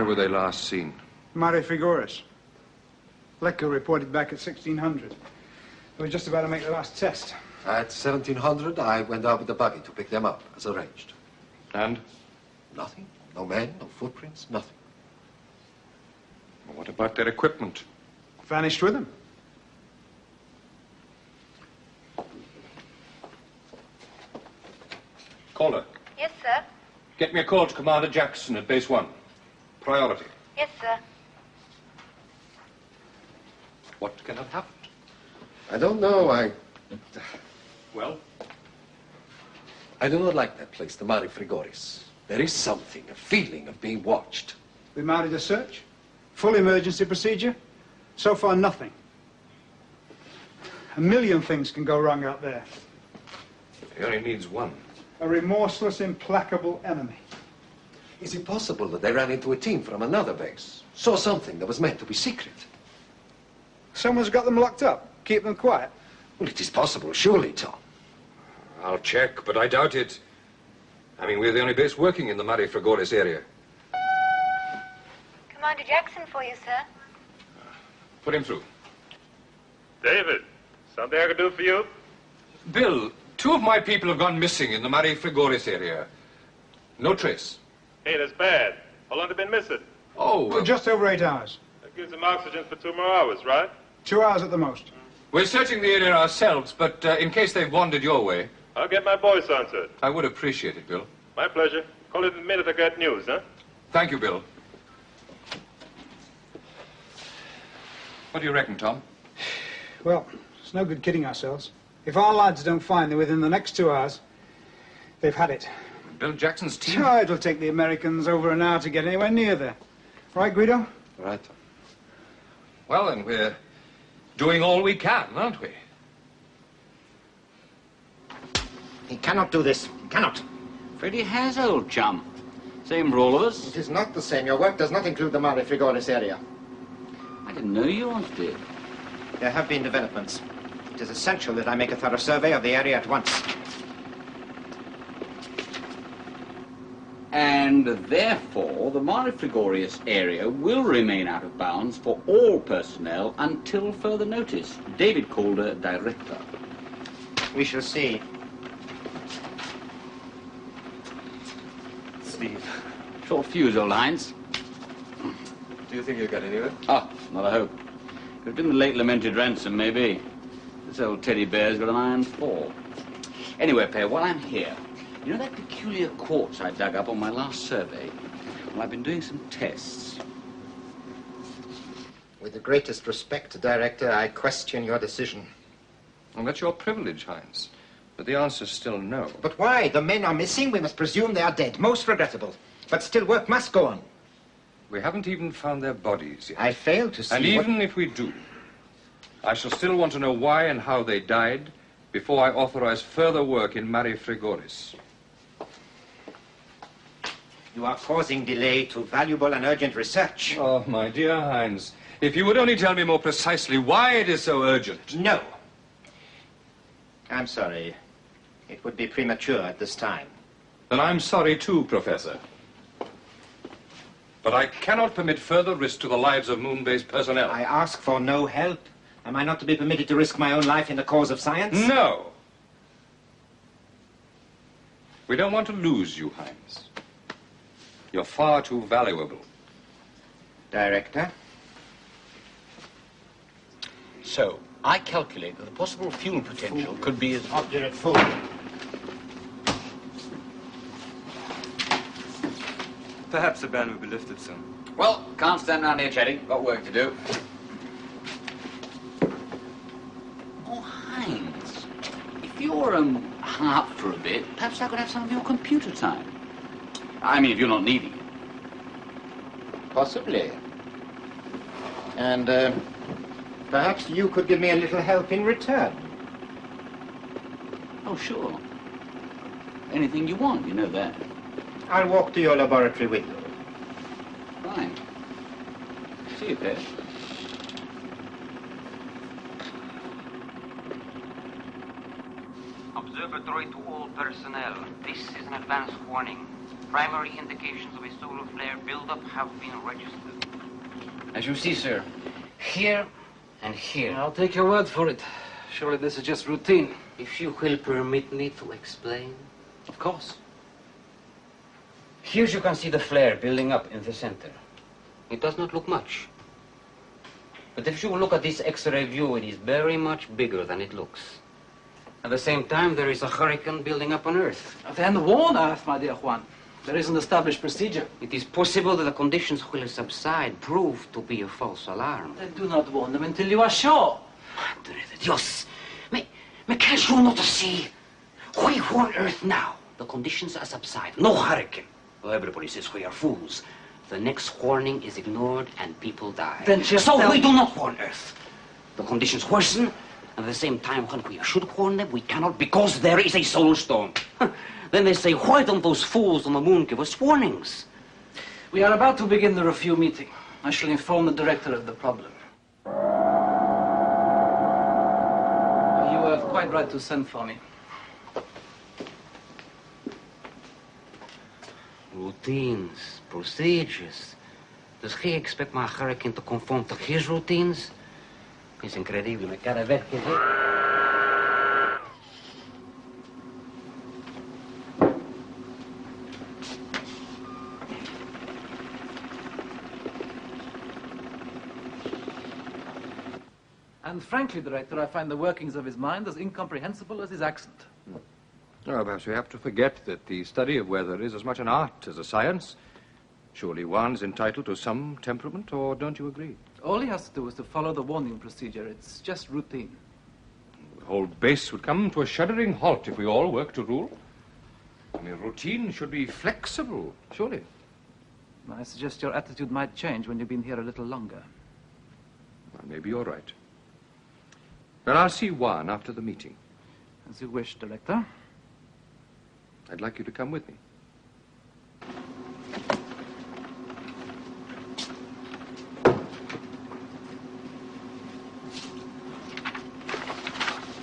Where were they last seen? Mare Frigoris. Lecco reported back at 1600. They were just about to make the last test. At 1700, I went out with the buggy to pick them up, as arranged. And? Nothing. No men, no footprints, nothing. Well, what about their equipment? Vanished with them. Caller. Yes, sir. Get me a call to Commander Jackson at Base 1. Priority. Yes, sir. What can have happened? I don't know, Well? I do not like that place, the Mare Frigoris. There is something, a feeling of being watched. We mounted a search. Full emergency procedure. So far, nothing. A million things can go wrong out there. He only needs one. A remorseless, implacable enemy. Is it possible that they ran into a team from another base? Saw something that was meant to be secret? Someone's got them locked up. Keep them quiet. Well, it is possible, surely, Tom. I'll check, but I doubt it. I mean, we're the only base working in the Mare Frigoris area. Commander Jackson for you, sir. Put him through. David, something I can do for you? Bill, 2 of my people have gone missing in the Mare Frigoris area. No trace. Hey, that's bad. How long have they been missing? Oh, Well, just over 8 hours. That gives them oxygen for 2 more hours, right? 2 hours at the most. we're searching the area ourselves, but in case they've wandered your way, I'll get my boys onto it. I would appreciate it, Bill. My pleasure. Call it the minute I get news, huh? Thank you, Bill. What do you reckon, Tom? Well, it's no good kidding ourselves. If our lads don't find them within the next 2 hours, they've had it. Bill Jackson's team? Oh, it'll take the Americans over an hour to get anywhere near there. Right, Guido? Right. Well, then, we're doing all we can, aren't we? He cannot do this. He cannot. Freddy has, old chum. Same for all of us. It is not the same. Your work does not include the Mare Frigoris area. I didn't know you all did. There have been developments. It is essential that I make a thorough survey of the area at once. And therefore, the Mare Frigoris area will remain out of bounds for all personnel until further notice. David Calder, Director. We shall see. Steve, Short fuse, old Heinz. do you think you'll get anywhere? Ah, not a hope. Could have been the late lamented Ransom, maybe. This old teddy bear's got an iron fall. Anyway, Pay, while I'm here, you know that peculiar quartz I dug up on my last survey? Well, I've been doing some tests. With the greatest respect, Director, I question your decision. Well, that's your privilege, Heinz. But the answer's still no. But why? The men are missing. We must presume they are dead. Most regrettable. But still, work must go on. We haven't even found their bodies yet. I fail to see And even if we do, I shall still want to know why and how they died before I authorize further work in Mare Frigoris. You are causing delay to valuable and urgent research. Oh, my dear Heinz, if you would only tell me more precisely why it is so urgent. No. I'm sorry. It would be premature at this time. Then I'm sorry too, Professor. But I cannot permit further risk to the lives of Moonbase personnel. I ask for no help. Am I not to be permitted to risk my own life in the cause of science? No. We don't want to lose you, Heinz. You're far too valuable. Director? So, I calculate that the possible fuel potential could be as... Obdurate fool. Perhaps the ban will be lifted soon. Well, can't stand around here chatting. Got work to do. Oh, Heinz, if you're hung up for a bit, perhaps I could have some of your computer time. I mean, if you're not needing it. Possibly. And, perhaps you could give me a little help in return. Oh, sure. Anything you want, you know that. I'll walk to your laboratory with you. Fine. See you, Pet. Observatory to all personnel. This is an advance warning. Primary indications of a solar flare buildup have been registered. As you see, sir, here and here. I'll take your word for it. Surely this is just routine. If you will permit me to explain. Of course. Here you can see the flare building up in the center. It does not look much. But if you look at this X-ray view, it is very much bigger than it looks. At the same time, there is a hurricane building up on Earth. Then warn Earth, my dear Juan. There is an established procedure. It is possible that the conditions will subside prove to be a false alarm. Then do not warn them until you are sure. Madre de Dios! Me can't you not see? We warn Earth now. The conditions are subside. No hurricane. Well, everybody says we are fools. The next warning is ignored and people die. Then just so tell we do not warn Earth. The conditions worsen, and at the same time, when we should warn them, we cannot because there is a solar storm. Then they say, why don't those fools on the moon give us warnings? We are about to begin the review meeting. I shall inform the director of the problem. You were quite right to send for me. Routines, procedures. Does he expect my hurricane to conform to his routines? Es increíble, me cada vez que And frankly, Director, I find the workings of his mind as incomprehensible as his accent. Oh, perhaps we have to forget that the study of weather is as much an art as a science. Surely one's entitled to some temperament, or don't you agree? All he has to do is to follow the warning procedure. It's just routine. The whole base would come to a shuddering halt if we all worked to rule. I mean, routine should be flexible, surely. I suggest your attitude might change when you've been here a little longer. Well, maybe you're right. Well, I'll see Juan after the meeting. As you wish, Director. I'd like you to come with me.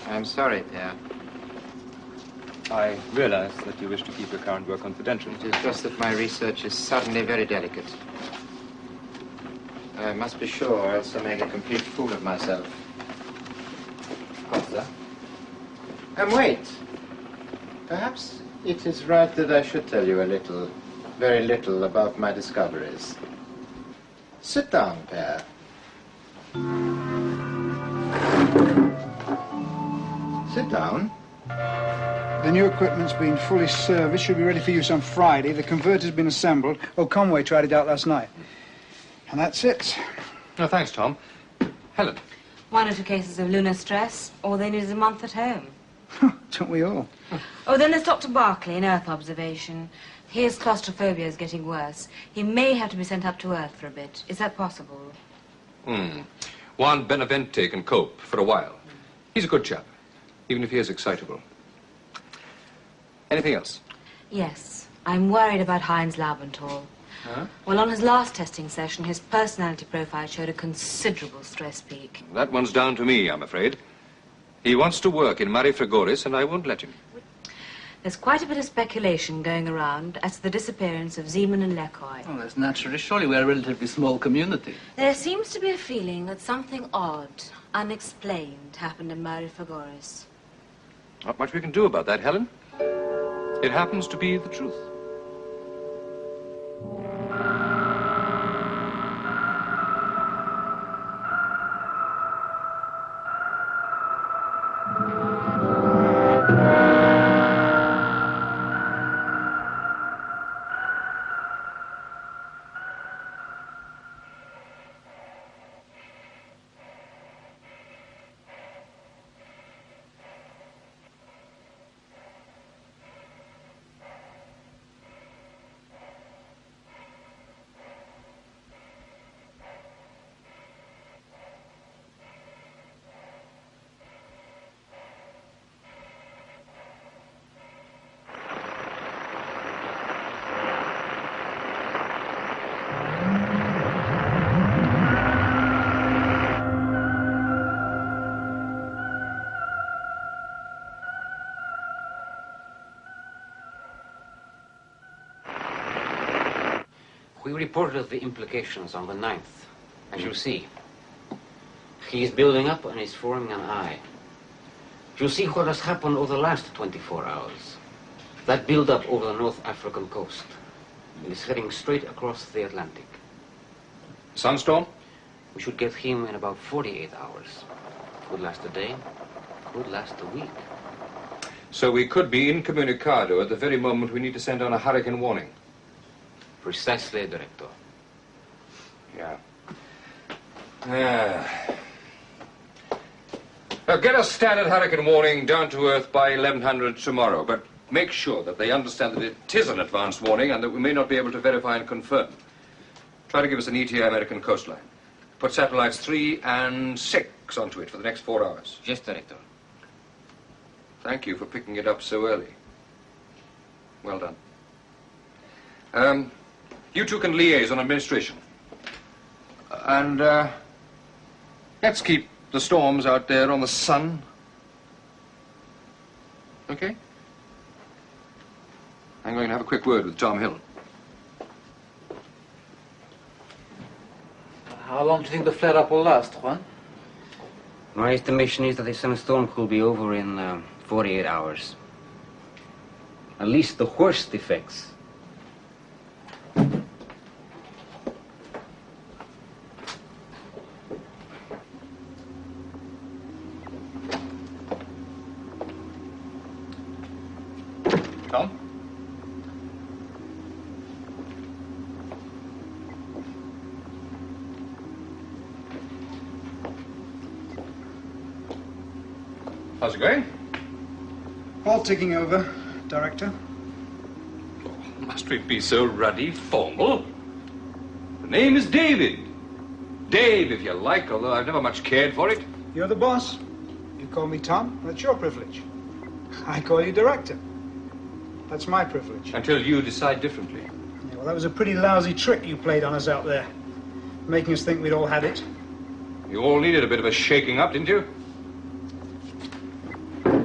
I'm sorry, Pierre. I realize that you wish to keep your current work confidential. It is just that my research is suddenly very delicate. I must be sure, or else I make a complete fool of myself. What's that? And wait. Perhaps it is right that I should tell you a little, very little, about my discoveries. Sit down, Pierre. Sit down. The new equipment's been fully serviced, should be ready for use on Friday. The converter's been assembled. Oh, Conway tried it out last night. And that's it. No, thanks, Tom. Helen. 1 or 2 cases of lunar stress. All they need is a month at home. Don't we all? Oh, then there's Dr. Barclay in Earth observation. His claustrophobia is getting worse. He may have to be sent up to Earth for a bit. Is that possible? Juan Benavente can cope for a while. He's a good chap, even if he is excitable. Anything else? Yes. I'm worried about Heinz Laubenthal. Huh? Well, on his last testing session, his personality profile showed a considerable stress peak. That one's down to me, I'm afraid. He wants to work in Mare Frigoris, and I won't let him. There's quite a bit of speculation going around as to the disappearance of Zeman and Lecoy. Oh, that's naturally. Surely we're a relatively small community. There seems to be a feeling that something odd, unexplained, happened in Mare Frigoris. Not much we can do about that, Helen. It happens to be the truth. We reported the implications on the 9th. As you see, he is building up and is forming an eye. You see what has happened over the last 24 hours. That build-up over the North African coast is heading straight across the Atlantic. Sunstorm? We should get him in about 48 hours. Could last a day, could last a week. So we could be incommunicado at the very moment we need to send on a hurricane warning. Precisely, Director. Yeah. Now get a standard hurricane warning down to Earth by 1100 tomorrow, but make sure that they understand that it is an advance warning and that we may not be able to verify and confirm. Try to give us an ETA American coastline. Put satellites 3 and 6 onto it for the next 4 hours. Yes, Director. Thank you for picking it up so early. Well done. You two can liaise on administration. And, let's keep the storms out there on the sun. Okay? I'm going to have a quick word with Tom Hill. How long do you think the flare-up will last, Juan? My estimation is that the sunstorm could be over in 48 hours. At least the worst effects. Tom? How's it going? All ticking over, Director. Oh, must we be so ruddy formal? The name is David. Dave, if you like, although I've never much cared for it. You're the boss. You call me Tom, that's your privilege. I call you Director. That's my privilege. Until you decide differently. Yeah, well, that was a pretty lousy trick you played on us out there, making us think we'd all had it. You all needed a bit of a shaking up, didn't you?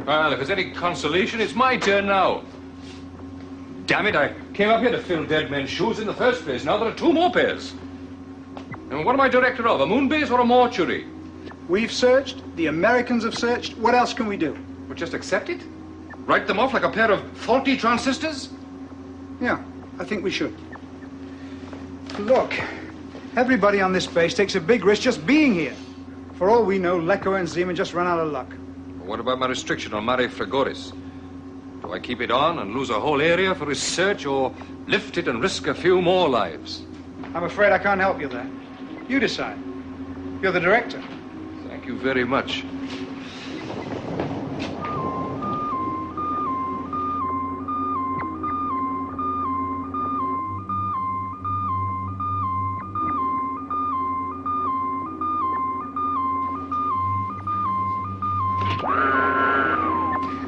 Well, if it's any consolation, it's my turn now. Damn it, I came up here to fill dead men's shoes in the first place. Now there are 2 more pairs. And what am I director of, a moonbase or a mortuary? We've searched, the Americans have searched. What else can we do? Well, just accept it? Write them off like a pair of faulty transistors? Yeah, I think we should. Look, everybody on this base takes a big risk just being here. For all we know, Lecco and Zeman just run out of luck. What about my restriction on Mare Frigoris? Do I keep it on and lose a whole area for research, or lift it and risk a few more lives? I'm afraid I can't help you there. You decide. You're the director. Thank you very much.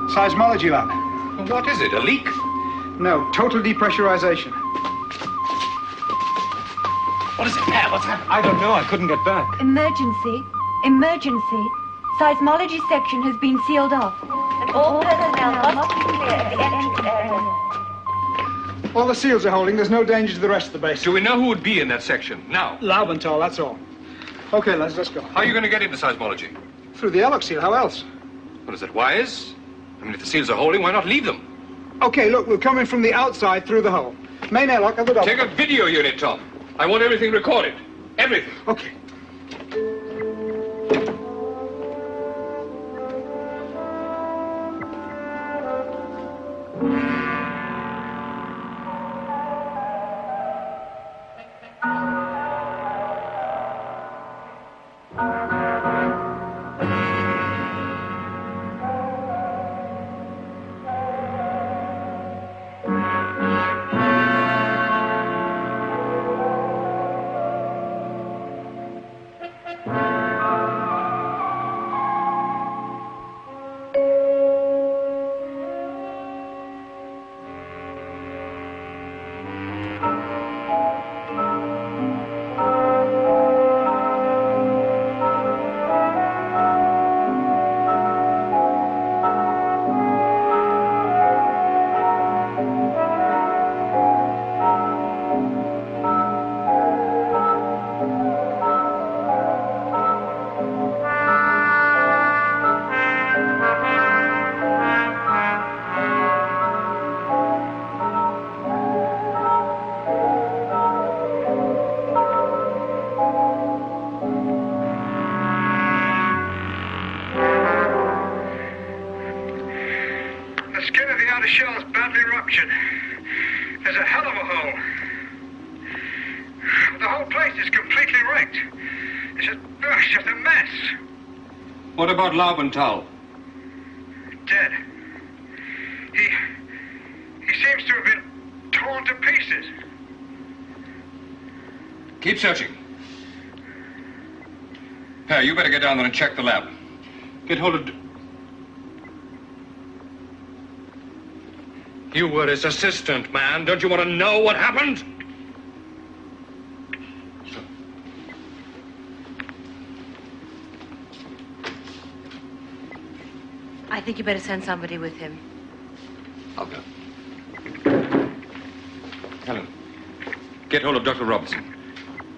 Seismology lab. What is it, a leak? No, total depressurization. What is it now? What's happened? I don't know. I couldn't get back. Emergency. Emergency. Seismology section has been sealed off. And all personnel must be clear at the entrance area. All the seals are holding. There's no danger to the rest of the base. Do we know who would be in that section? Now. Laubenthal, that's all. Okay, let's go. How are you going to get into seismology? Through the airlock seal, how else? Well, is that wise? I mean, if the seals are holding, why not leave them? Okay, look, we'll come in from the outside through the hole. Main airlock at the double. Take a video unit, Tom. I want everything recorded. Everything. Okay. badly ruptured. There's a hell of a hole. The whole place is completely wrecked. It's just a mess. What about Laubenthal? Dead. He seems to have been torn to pieces. Keep searching. Here, you better get down there and check the lab. Get hold of... You were his assistant, man. Don't you want to know what happened? I think you better send somebody with him. I'll go. Helen, get hold of Dr. Robertson.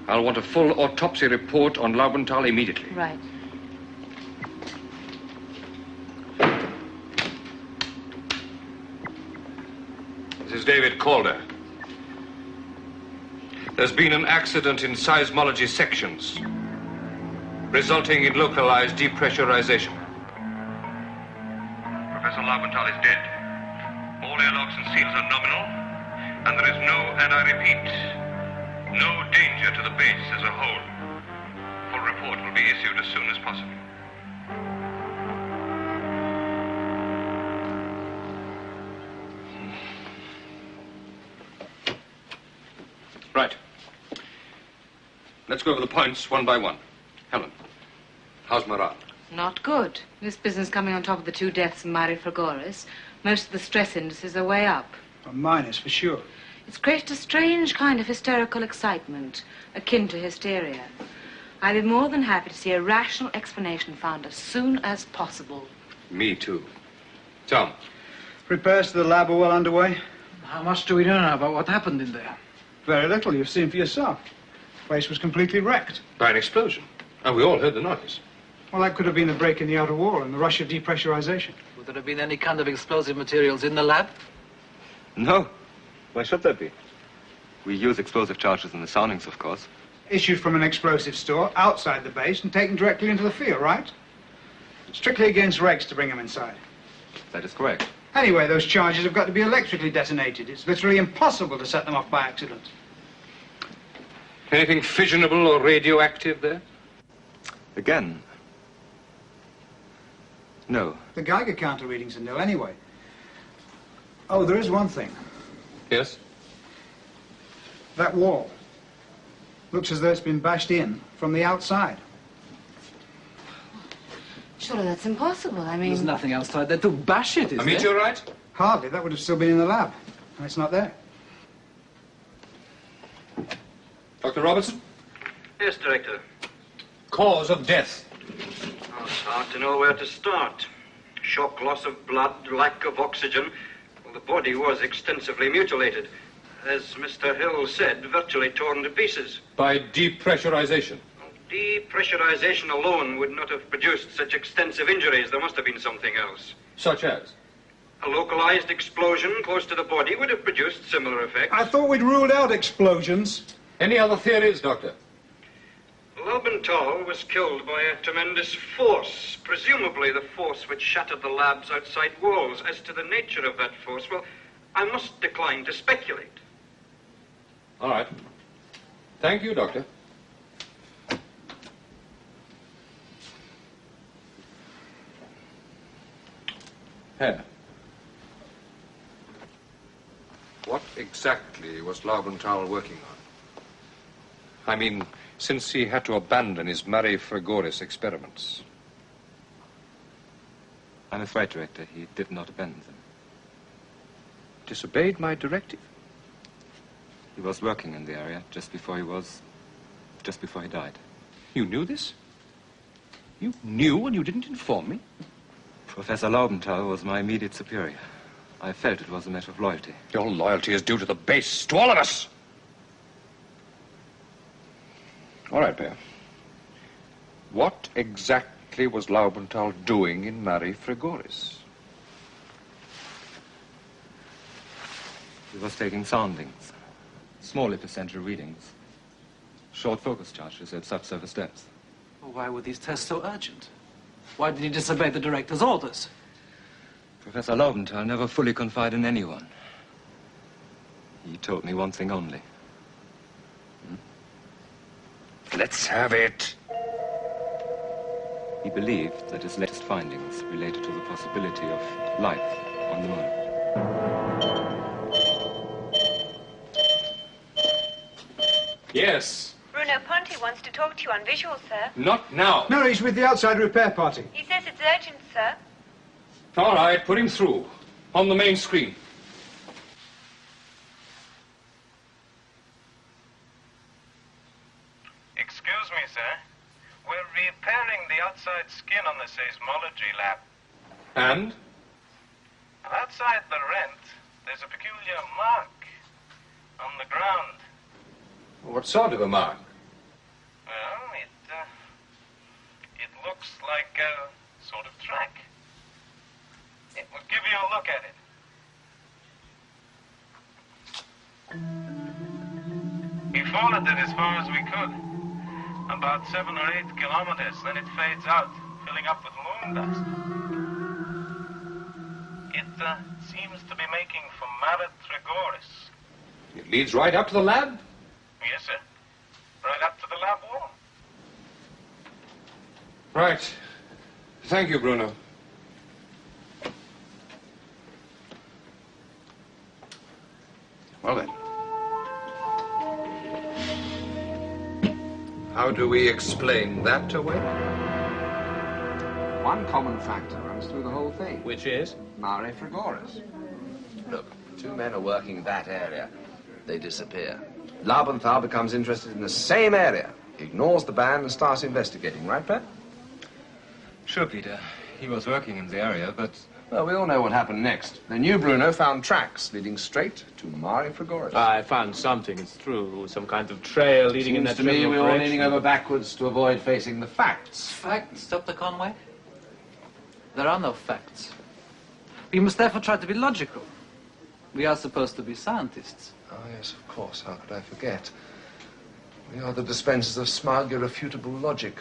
I'll want a full autopsy report on Laubenthal immediately. Right. This is David Calder. There's been an accident in seismology sections, resulting in localized depressurization. Professor Laubenthal is dead. All airlocks and seals are nominal, and there is no, and I repeat, no danger to the base as a whole. Full report will be issued as soon as possible. Right. Let's go over the points one by one. Helen, how's morale? Not good. This business coming on top of the 2 deaths in Mare Frigoris, most of the stress indices are way up. A minus, for sure. It's created a strange kind of hysterical excitement, akin to hysteria. I'd be more than happy to see a rational explanation found as soon as possible. Me too. Tom. Repairs to the lab are well underway. How much do we know now about what happened in there? Very little. You've seen for yourself. The place was completely wrecked. By an explosion. And we all heard the noise. Well, that could have been a break in the outer wall and the rush of depressurization. Would there have been any kind of explosive materials in the lab? No. Why should there be? We use explosive charges in the soundings, of course. Issued from an explosive store outside the base and taken directly into the field, right? Strictly against regs to bring them inside. That is correct. Anyway, those charges have got to be electrically detonated. It's literally impossible to set them off by accident. Anything fissionable or radioactive there? Again, no. The Geiger counter readings are nil anyway. Oh, there is one thing. Yes? That wall looks as though it's been bashed in from the outside. Surely that's impossible. I mean... There's nothing outside there to bash it, is A there? meteorite? Hardly. That would have still been in the lab. And it's not there. Dr. Robertson? Yes, Director. Cause of death. Oh, it's hard to know where to start. Shock, loss of blood, lack of oxygen. Well, the body was extensively mutilated. As Mr. Hill said, virtually torn to pieces. By depressurization. Depressurization alone would not have produced such extensive injuries. There must have been something else. Such as? A localized explosion close to the body would have produced similar effects. I thought we'd ruled out explosions. Any other theories, Doctor? Laubenthal was killed by a tremendous force, presumably the force which shattered the lab's outside walls. As to the nature of that force, well, I must decline to speculate. All right. Thank you, Doctor. Here. What exactly was Laubenthal working on? I mean, since he had to abandon his Mare Frigoris experiments. I'm afraid, Director, he did not abandon them. Disobeyed my directive? He was working in the area just before he died. You knew this? You knew and you didn't inform me? Professor Laubenthal was my immediate superior. I felt it was a matter of loyalty. Your loyalty is due to the base, to all of us. All right, Bear. What exactly was Laubenthal doing in Mare Frigoris? He was taking soundings, small epicenter readings, short focus charges at subsurface depths. Well, why were these tests so urgent? Why did he disobey the director's orders? Professor Laubenthal never fully confided in anyone. He told me one thing only. Let's have it. He believed that his latest findings related to the possibility of life on the moon. Yes. Bruno Ponti wants to talk to you on visual, sir. Not now. No, he's with the outside repair party. He says it's urgent, sir. All right, put him through. On the main screen. Excuse me, sir. We're repairing the outside skin on the seismology lab. And? Outside the rent, there's a peculiar mark on the ground. What sort of a mark? Well, it looks like a sort of track. We'll give you a look at it. We followed it as far as we could. About 7 or 8 kilometers, then it fades out, filling up with moon dust. It seems to be making for Mare Trigoris. It leads right up to the lab? Yes, sir. Right up to the lab wall. Right. Thank you, Bruno. Well then. How do we explain that away? One common factor runs through the whole thing. Which is? Mare Frigoris. Look, 2 men are working in that area. They disappear. Labenthal becomes interested in the same area. He ignores the ban and starts investigating, right, Pat? Sure, Peter. He was working in the area, but... Well, we all know what happened next. The new Bruno found tracks leading straight to Mare Frigoris. I found something, it's true. Some kind of trail leading in that Seems to me general we're all direction. leaning over backwards to avoid facing the facts. Facts, Dr. Conway? There are no facts. We must therefore try to be logical. We are supposed to be scientists. Oh, yes, of course. How could I forget? We are the dispensers of smug, irrefutable logic.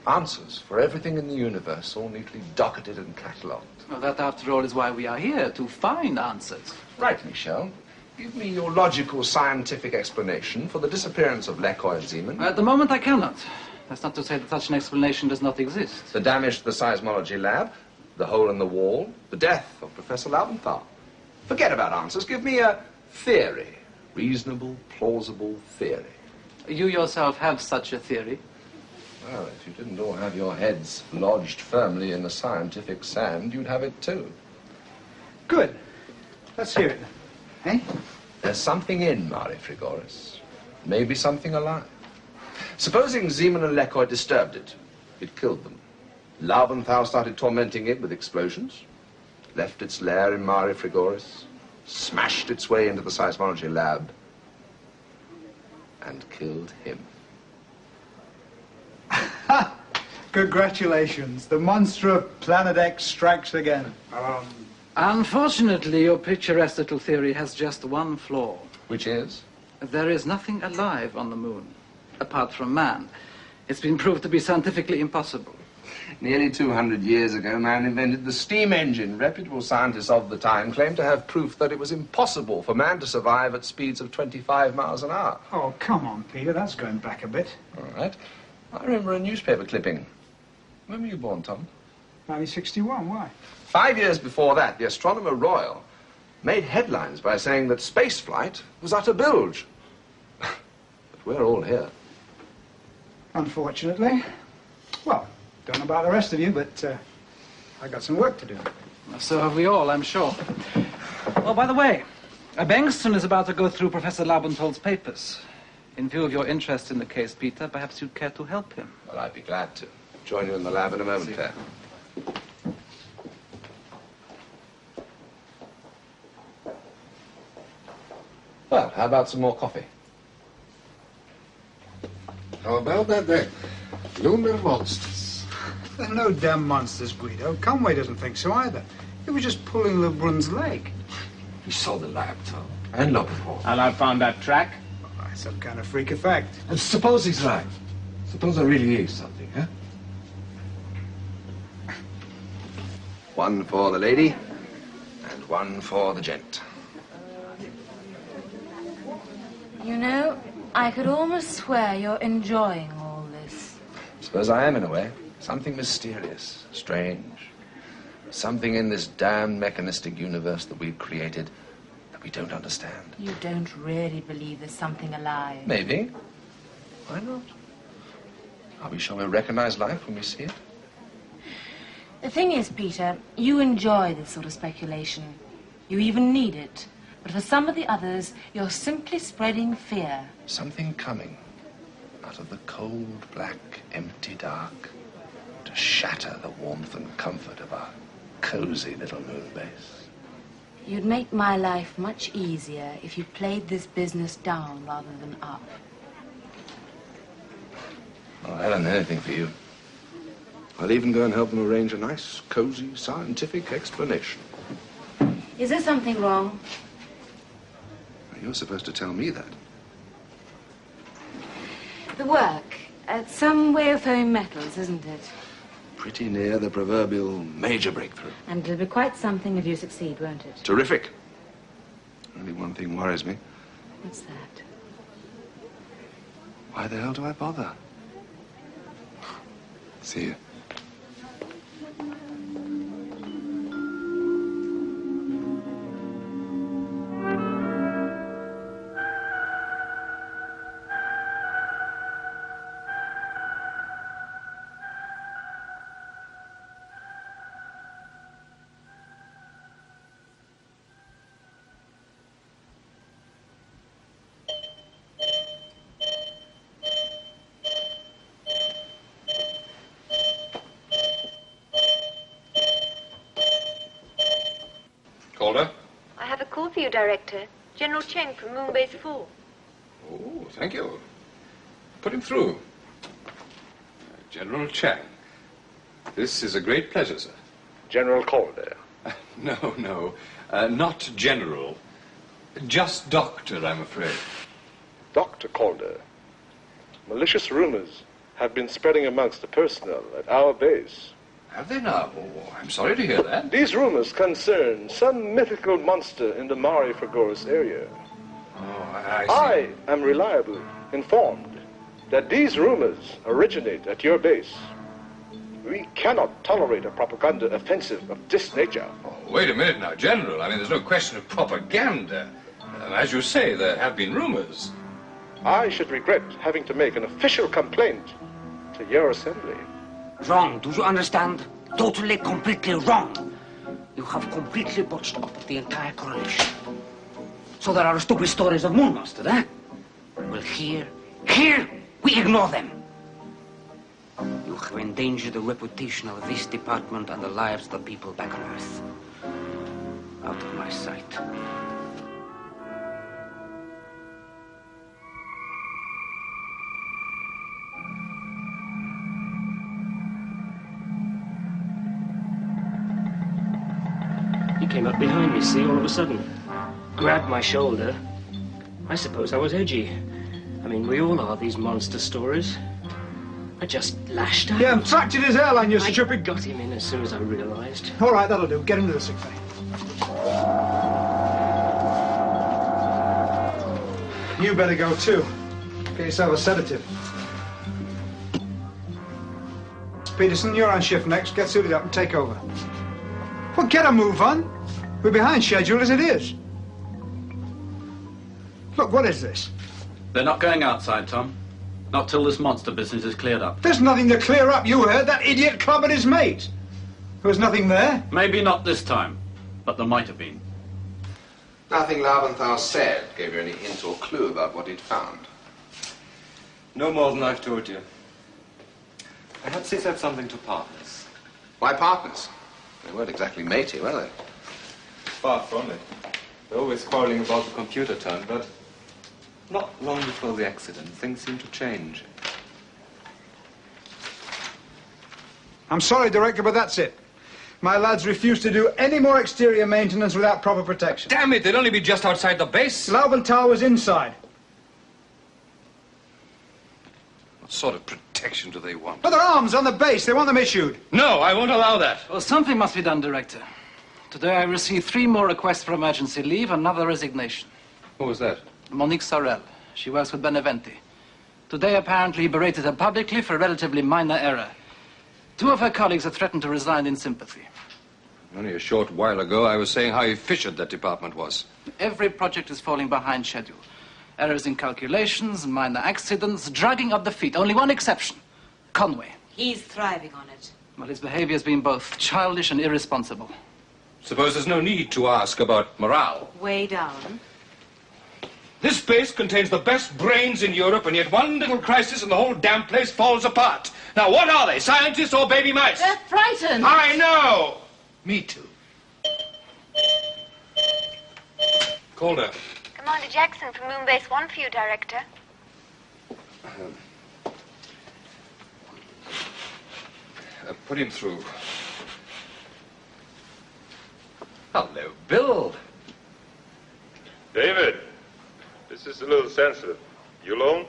Answers for everything in the universe, all neatly docketed and catalogued. Well, that, after all, is why we are here, to find answers. Right, Michel. Give me your logical, scientific explanation for the disappearance of Lecoy and Zeeman. At the moment, I cannot. That's not to say that such an explanation does not exist. The damage to the seismology lab, the hole in the wall, the death of Professor Laubenthal. Forget about answers. Give me a theory. Reasonable, plausible theory. You yourself have such a theory. Well, if you didn't all have your heads lodged firmly in the scientific sand, you'd have it too. Good. Let's hear it. Eh? There's something in Mare Frigoris. Maybe something alive. Supposing Zeeman and Lecoy disturbed it. It killed them. Laubenthal started tormenting it with explosions. Left its lair in Mare Frigoris. Smashed its way into the seismology lab. And killed him. Congratulations. The monster of Planet X strikes again. Unfortunately, your picturesque little theory has just one flaw. Which is? There is nothing alive on the moon, apart from man. It's been proved to be scientifically impossible. Nearly 200 years ago, man invented the steam engine. Reputable scientists of the time claimed to have proof that it was impossible for man to survive at speeds of 25 miles an hour. Oh, come on, Peter. That's going back a bit. All right. I remember a newspaper clipping. When were you born, Tom? 1961. Why? 5 years before that, the Astronomer Royal made headlines by saying that spaceflight was utter bilge. But we're all here. Unfortunately. Well, don't know about the rest of you, but I got some work to do. So have we all, I'm sure. Oh, by the way, Bengtsson is about to go through Professor Laubenthal's papers. In view of your interest in the case, Peter, perhaps you'd care to help him. Well, I'd be glad to. Join you in the lab in a moment, Per. Well, how about some more coffee? How about that then? Lunar monsters. They're no damn monsters, Guido. Conway doesn't think so either. He was just pulling Lebrun's leg. We saw the lab, Tom. And Lobenthal. And I found that track. Some kind of freak effect. And suppose he's right. Suppose there really is something, huh? One for the lady, and one for the gent. I could almost swear you're enjoying all this. Suppose I am, in a way. Something mysterious, strange. Something in this damn mechanistic universe that we've created that we don't understand. You don't really believe there's something alive? Maybe. Why not? Are we sure we'll recognize life when we see it? The thing is, Peter, you enjoy this sort of speculation. You even need it. But for some of the others, you're simply spreading fear. Something coming out of the cold, black, empty dark to shatter the warmth and comfort of our cozy little Moonbase. You'd make my life much easier if you played this business down rather than up. Oh, I don't know anything for you. I'll even go and help them arrange a nice, cozy, scientific explanation. Is there something wrong? You're supposed to tell me that. The work. Some way of throwing metals, isn't it? Pretty near the proverbial major breakthrough. And it'll be quite something if you succeed, won't it? Terrific. Only one thing worries me. What's that? Why the hell do I bother? See you. Calder? I have a call for you, Director. General Cheng from Moonbase 4. Oh, thank you. Put him through. General Chang. This is a great pleasure, sir. General Calder. No, not General. Just Doctor, I'm afraid. Dr. Calder. Malicious rumors have been spreading amongst the personnel at our base. Have they now? Oh, I'm sorry to hear that. These rumors concern some mythical monster in the Mare Frigoris area. Oh, I see. I am reliably informed that these rumors originate at your base. We cannot tolerate a propaganda offensive of this nature. Oh, wait a minute now, General. I mean, there's no question of propaganda. As you say, there have been rumors. I should regret having to make an official complaint to your assembly. Wrong, do you understand? Totally, completely wrong. You have completely botched up the entire correlation. So there are stupid stories of Moonmaster, eh? Well, here, we ignore them. You have endangered the reputation of this department and the lives of the people back on Earth. Out of my sight. He came up behind me, see, all of a sudden. Grabbed my shoulder. I suppose I was edgy. I mean, we all are, these monster stories. I just lashed out. Yeah, and fractured his airline, you stupid... I got him in as soon as I realized. All right, that'll do. Get him to the sick bay. You better go, too. Get yourself a sedative. Peterson, you're on shift next. Get suited up and take over. Well, get a move on. We're behind schedule as it is. Look, what is this? They're not going outside, Tom. Not till this monster business is cleared up. There's nothing to clear up. You heard that idiot clobbered his mate. There was nothing there. Maybe not this time, but there might have been. Nothing Labenthal said gave you any hint or clue about what he'd found. No more than I've told you. Perhaps he said something to partners. Why partners? They weren't exactly matey, were they? Far from it. They're always quarreling about the computer turn, but not long before the accident, things seemed to change. I'm sorry, Director, but that's it. My lads refuse to do any more exterior maintenance without proper protection. Damn it, they'd only be just outside the base. Laubenthal was inside. What sort of protection do they want? But their arms on the base. They want them issued. No, I won't allow that. Well, something must be done, Director. Today I received 3 more requests for emergency leave, another resignation. Who was that? Monique Sorel. She works with Beneventi. Today, apparently, he berated her publicly for a relatively minor error. 2 of her colleagues have threatened to resign in sympathy. Only a short while ago, I was saying how efficient that department was. Every project is falling behind schedule. Errors in calculations, minor accidents, dragging up the feet. Only one exception. Conway. He's thriving on it. Well, his behavior has been both childish and irresponsible. Suppose there's no need to ask about morale. Way down. This base contains the best brains in Europe, and yet one little crisis and the whole damn place falls apart. Now, what are they, scientists or baby mice? They're frightened. I know. Me too. Calder. Commander Jackson from Moonbase 1 for you, Director. Put him through. Hello, Bill. David, this is a little sensitive. You alone?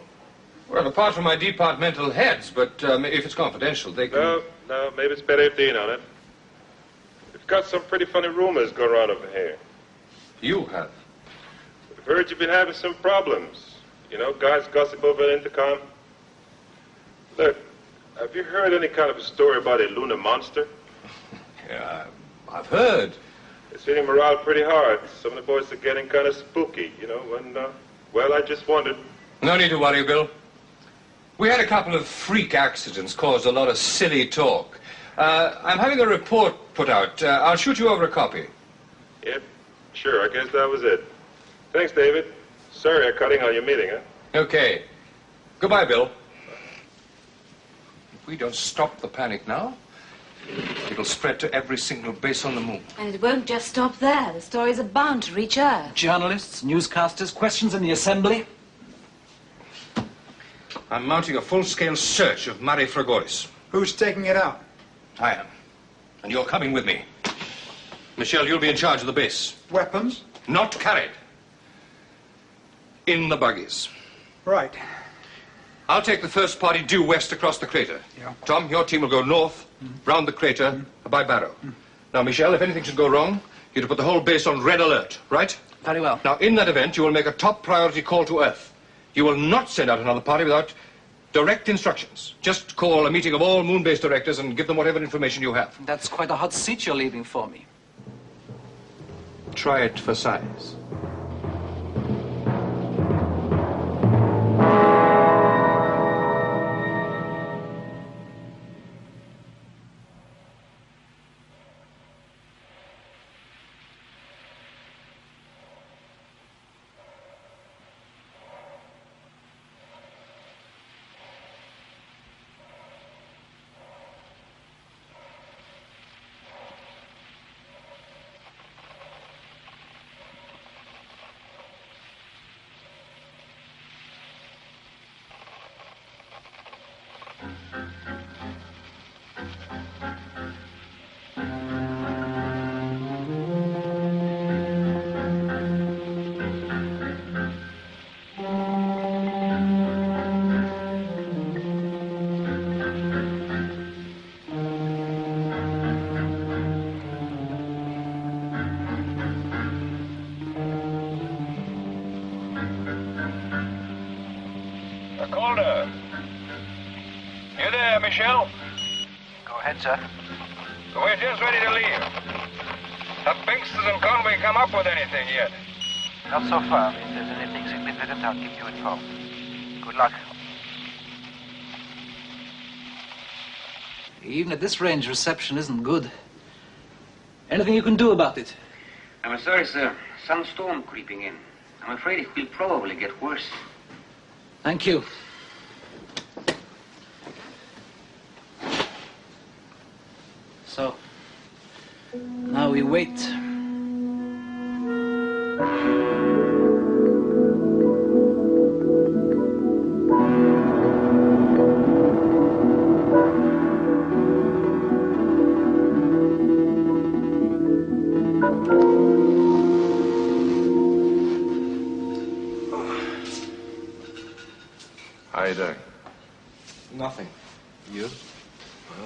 Well, apart from my departmental heads, but if it's confidential, they can... No, maybe it's better if Dean on it. We've got some pretty funny rumors going around over here. You have? We've heard you've been having some problems. You know, guys gossip over the intercom. Look, have you heard any kind of a story about a lunar monster? Yeah, I've heard. It's hitting morale pretty hard. Some of the boys are getting kind of spooky, you know, and, well, I just wondered. No need to worry, Bill. We had a couple of freak accidents, caused a lot of silly talk. I'm having a report put out. I'll shoot you over a copy. Yep, sure, I guess that was it. Thanks, David. Sorry I'm cutting on your meeting, huh? Okay. Goodbye, Bill. If we don't stop the panic now, it'll spread to every single base on the moon. And it won't just stop there. The stories are bound to reach Earth. Journalists, newscasters, questions in the assembly. I'm mounting a full-scale search of Mare Frigoris. Who's taking it out? I am. And you're coming with me. Michelle, you'll be in charge of the base. Weapons? Not carried. In the buggies. Right. I'll take the first party due west across the crater. Yeah. Tom, your team will go north, round the crater, by Barrow. Now, Michelle, if anything should go wrong, you're to put the whole base on red alert, right? Very well. Now, in that event, you will make a top priority call to Earth. You will not send out another party without direct instructions. Just call a meeting of all Moonbase directors and give them whatever information you have. That's quite a hot seat you're leaving for me. Try it for size. Calder. You there, Michelle? Go ahead, sir. We're just ready to leave. Have Bankston and Conway come up with anything yet? Not so far. If there's anything significant, I'll keep you informed. Good luck. Even at this range, reception isn't good. Anything you can do about it? I'm sorry, sir. Some storm creeping in. I'm afraid it will probably get worse. Thank you. So, now we wait. How are you doing? Nothing. You?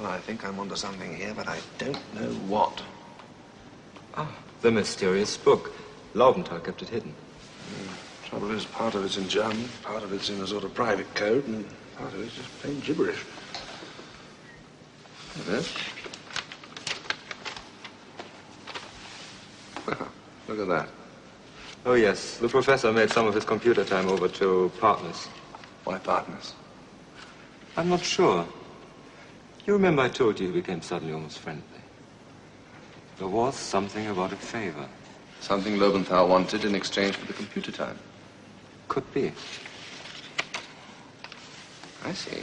Well, I think I'm onto something here, but I don't know what. Ah, the mysterious book. Laubenthal kept it hidden. Trouble is, part of it's in German, part of it's in a sort of private code, and part of it's just plain gibberish. There it is. Look at that. Oh, yes. The professor made some of his computer time over to partners. Why partners? I'm not sure. You remember I told you he became suddenly almost friendly. There was something about a favor. Something Lobenthal wanted in exchange for the computer time. Could be. I see.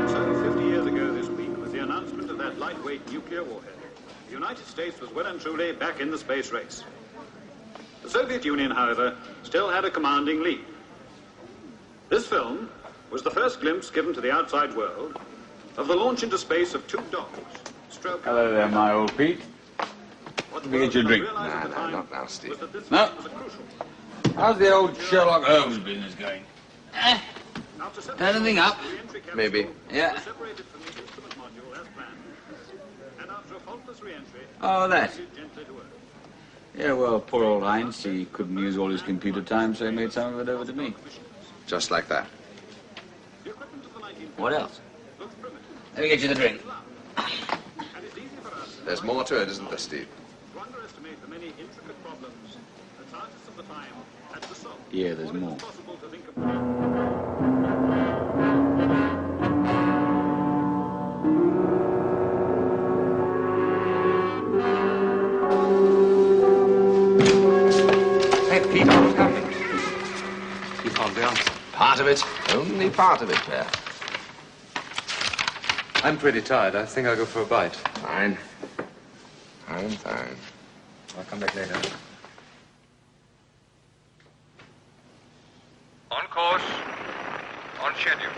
So, 50 years ago this week was the announcement of that lightweight nuclear warhead. The United States was well and truly back in the space race. The Soviet Union, however, still had a commanding lead. This film was the first glimpse given to the outside world of the launch into space of two dogs. Hello there, my old Pete. Let me get you a drink. No, not now, Steve. No? How's the old Sherlock Holmes business going? Turn anything up? Maybe. Yeah. Oh, that. Yeah, well, poor old Heinz, he couldn't use all his computer time, so he made some of it over to me. Just like that. What else? Let me get you the drink. There's more to it, isn't there, Steve? Yeah, there's more. Hey, Pete, what's happening? You found the answer. Part of it. Only part of it, Per. I'm pretty tired. I think I'll go for a bite. Fine. Fine. I'll come back later. On course. On schedule.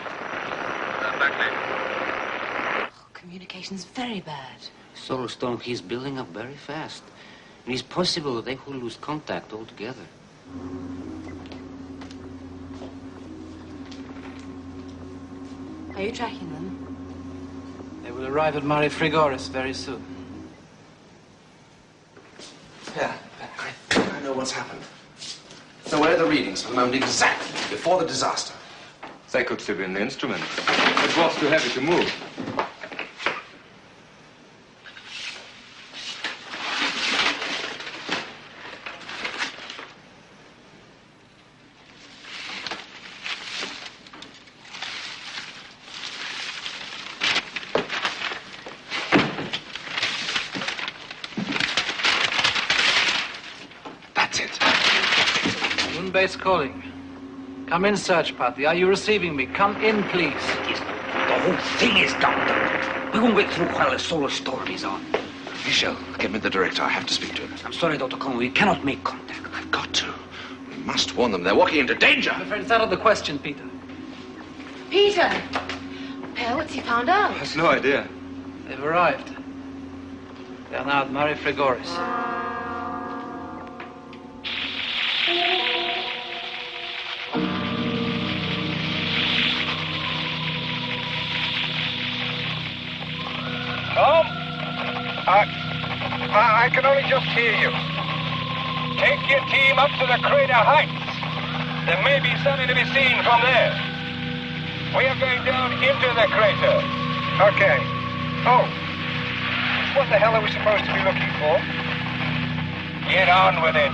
Back later. Communication's very bad. Solarstone, he's building up very fast. And it's possible they will lose contact altogether. Are you tracking them? They will arrive at Mare Frigoris very soon. Yeah, I know what's happened. So where are the readings for the moment exactly before the disaster? They could still be in the instrument. It was too heavy to move. That's it. Moonbase calling. Come in, search party. Are you receiving me? Come in, please. The whole thing is done. We won't get through while the solar storm is on. Michel, get me the director. I have to speak to him. I'm sorry, Dr. Cohn. We cannot make contact. I've got to. We must warn them. They're walking into danger. I'm afraid it's out of the question, Peter. Peter! Per, what's he found out? I have no idea. They've arrived. They are now at Mare Frigoris. Tom? I can only just hear you. Take your team up to the crater heights. There may be something to be seen from there. We are going down into the crater. Okay. Oh. What the hell are we supposed to be looking for? Get on with it.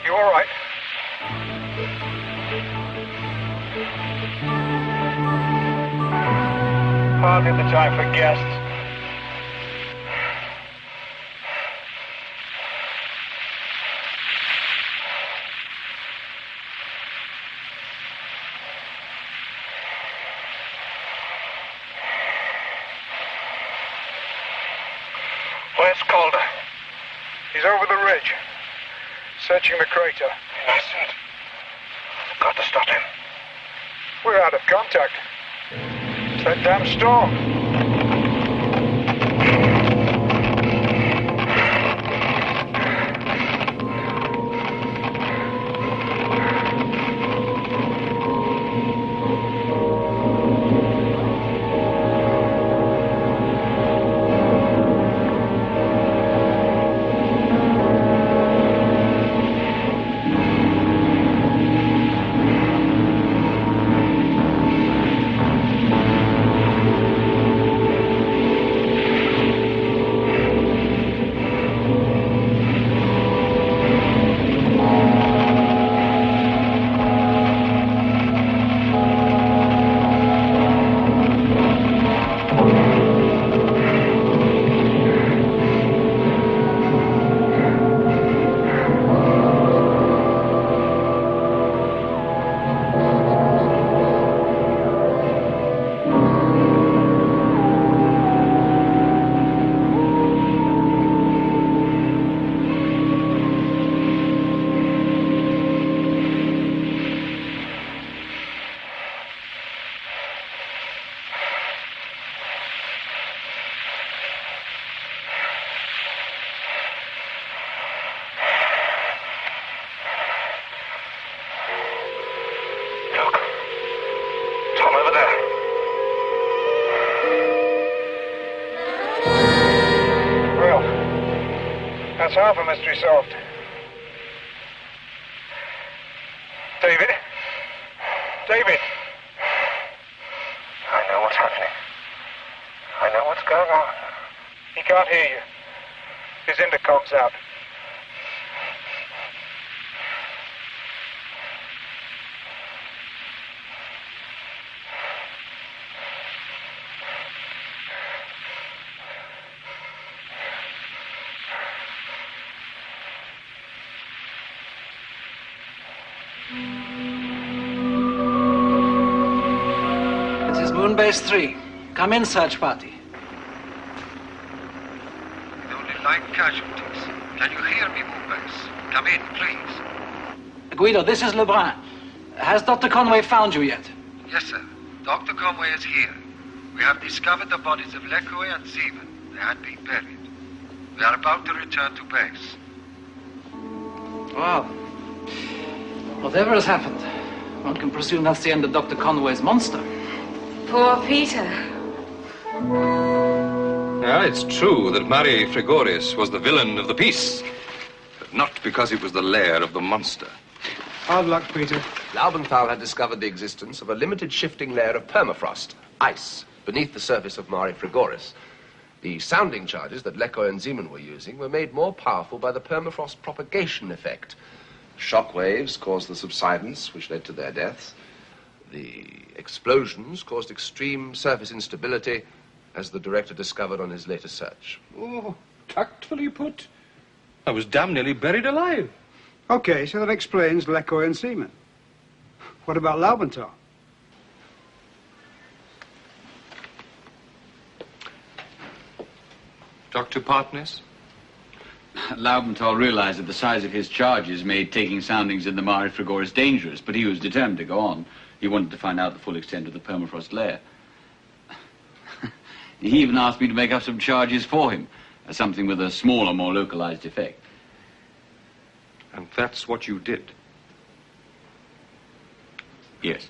You all right? Hardly the time for guests. Where's Calder? He's over the ridge, searching the crater. He mustn't. I've got to stop him. We're out of contact. It's that damn storm. That's half a mystery solved. David? David? I know what's happening. I know what's going on. He can't hear you. His intercom's out. This is Moonbase 3. Come in, search party. Only light casualties. Can you hear me, Moonbase? Come in, please. Guido, this is Lebrun. Has Dr. Conway found you yet? Yes, sir. Dr. Conway is here. We have discovered the bodies of Lecoy and Zeman. They had been buried. We are about to return to base. Well, whatever has happened, one can presume that's the end of Dr. Conway's monster. Poor Peter. Yeah, it's true that Mari Frigoris was the villain of the piece, but not because it was the lair of the monster. Hard luck, Peter. Laubenthal had discovered the existence of a limited shifting layer of permafrost, ice, beneath the surface of Mare Frigoris. The sounding charges that Lecoy and Zeman were using were made more powerful by the permafrost propagation effect. Shock waves caused the subsidence, which led to their deaths. The explosions caused extreme surface instability, as the director discovered on his later search. Oh, tactfully put. I was damn nearly buried alive. Okay, so that explains Lecoy and Seaman. What about Laubenthal? Dr. Partness? Laubenthal realized that the size of his charges made taking soundings in the Mare Frigoris dangerous, but he was determined to go on. He wanted to find out the full extent of the permafrost layer. He even asked me to make up some charges for him, something with a smaller, more localized effect. And that's what you did? Yes.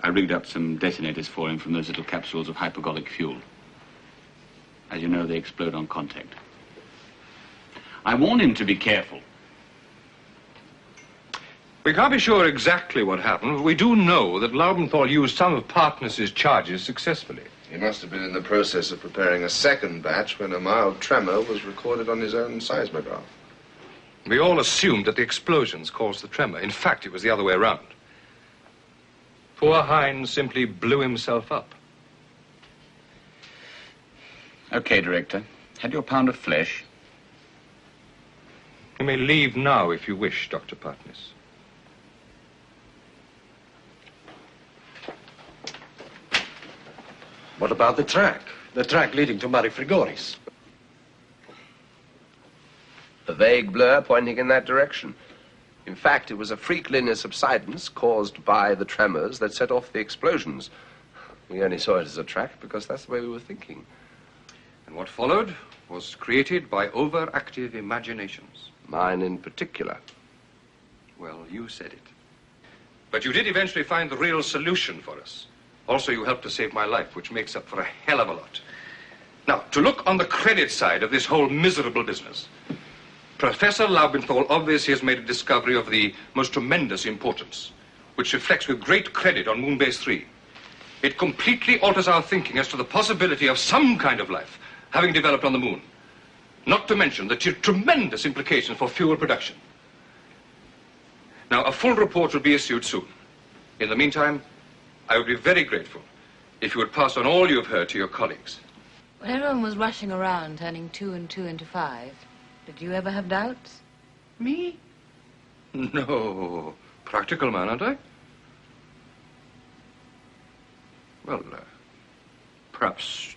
I rigged up some detonators for him from those little capsules of hypergolic fuel. As you know, they explode on contact. I warned him to be careful. We can't be sure exactly what happened, but we do know that Laubenthal used some of Partness's charges successfully. He must have been in the process of preparing a second batch when a mild tremor was recorded on his own seismograph. We all assumed that the explosions caused the tremor. In fact, it was the other way around. Poor Hines simply blew himself up. Okay, Director. Had your pound of flesh? You may leave now if you wish, Dr. Partness. What about the track? The track leading to Mare Frigoris? A vague blur pointing in that direction. In fact, it was a freak linear subsidence caused by the tremors that set off the explosions. We only saw it as a track because that's the way we were thinking. And what followed was created by overactive imaginations. Mine in particular. Well, you said it. But you did eventually find the real solution for us. Also, you helped to save my life, which makes up for a hell of a lot. Now, to look on the credit side of this whole miserable business, Professor Laubenthal obviously has made a discovery of the most tremendous importance, which reflects with great credit on Moonbase 3. It completely alters our thinking as to the possibility of some kind of life having developed on the moon. Not to mention the tremendous implications for fuel production. Now, a full report will be issued soon. In the meantime, I would be very grateful if you would pass on all you have heard to your colleagues. When everyone was rushing around, turning 2 and 2 into 5, did you ever have doubts? Me? No. Practical man, aren't I? Well, perhaps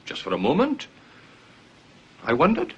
just for a moment, I wondered.